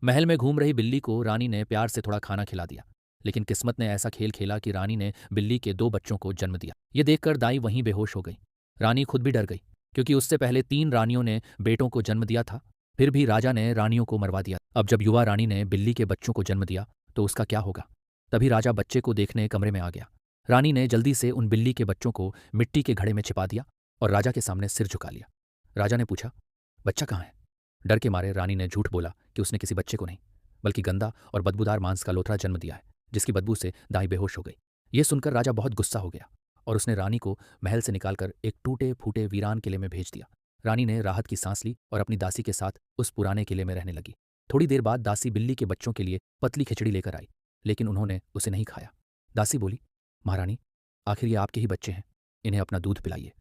महल में घूम रही बिल्ली को रानी ने प्यार से थोड़ा खाना खिला दिया। लेकिन किस्मत ने ऐसा खेल खेला कि रानी ने बिल्ली के 2 बच्चों को जन्म दिया। ये देखकर दाई वहीं बेहोश हो गई। रानी खुद भी डर गई, क्योंकि उससे पहले 3 रानियों ने बेटों को जन्म दिया था। फिर भी राजा ने रानियों को मरवा दिया। अब जब युवा रानी ने बिल्ली के बच्चों को जन्म दिया तो उसका क्या होगा। तभी राजा बच्चे को देखने कमरे में आ गया। रानी ने जल्दी से उन बिल्ली के बच्चों को मिट्टी के घड़े में छिपा दिया और राजा के सामने सिर झुका लिया। राजा ने पूछा, बच्चा कहाँ है? डर के मारे रानी ने झूठ बोला कि उसने किसी बच्चे को नहीं, बल्कि गंदा और बदबूदार मांस का लोथड़ा जन्म दिया है, जिसकी बदबू से दाई बेहोश हो गई। यह सुनकर राजा बहुत गुस्सा हो गया और उसने रानी को महल से निकालकर एक टूटे फूटे वीरान किले में भेज दिया। रानी ने राहत की सांस ली और अपनी दासी के साथ उस पुराने किले में रहने लगी। थोड़ी देर बाद दासी बिल्ली के बच्चों के लिए पतली खिचड़ी लेकर आई, लेकिन उन्होंने उसे नहीं खाया। दासी बोली, महारानी, आखिर ये आपके ही बच्चे हैं, इन्हें अपना दूध पिलाइए।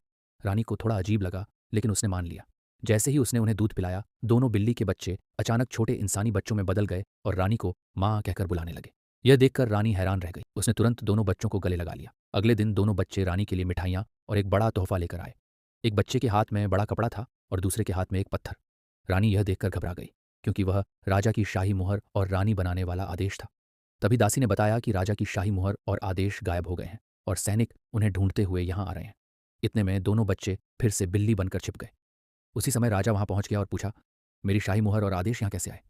रानी को थोड़ा अजीब लगा, लेकिन उसने मान लिया। जैसे ही उसने उन्हें दूध पिलाया, दोनों बिल्ली के बच्चे अचानक छोटे इंसानी बच्चों में बदल गए और रानी को माँ कहकर बुलाने लगे। यह देखकर रानी हैरान रह गई। उसने तुरंत दोनों बच्चों को गले लगा लिया। अगले दिन दोनों बच्चे रानी के लिए मिठाइयाँ और एक बड़ा तोहफा लेकर आए। एक बच्चे के हाथ में बड़ा कपड़ा था और दूसरे के हाथ में एक पत्थर। रानी यह देखकर घबरा गई, क्योंकि वह राजा की शाही मुहर और रानी बनाने वाला आदेश था। तभी दासी ने बताया कि राजा की शाही मुहर और आदेश गायब हो गए हैं और सैनिक उन्हें ढूंढते हुए यहाँ आ रहे हैं। इतने में दोनों बच्चे फिर से बिल्ली बनकर छिप गए। उसी समय राजा वहां पहुंच गया और पूछा, मेरी शाही मुहर और आदेश यहाँ कैसे आए?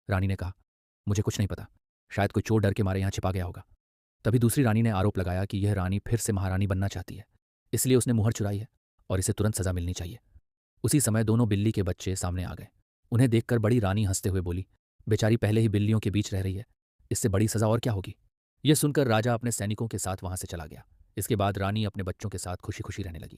रानी ने कहा, मुझे कुछ नहीं पता, शायद कोई चोर डर के मारे यहाँ छिपा गया होगा। तभी दूसरी रानी ने आरोप लगाया कि यह रानी फिर से महारानी बनना चाहती है, इसलिए उसने मुहर चुराई है और इसे तुरंत सजा मिलनी चाहिए। उसी समय दोनों बिल्ली के बच्चे सामने आ गए। उन्हें देखकर बड़ी रानी हंसते हुए बोली, बेचारी पहले ही बिल्लियों के बीच रह रही है, इससे बड़ी सजा और क्या होगी। यह सुनकर राजा अपने सैनिकों के साथ वहां से चला गया। इसके बाद रानी अपने बच्चों के साथ खुशी खुशी रहने लगी।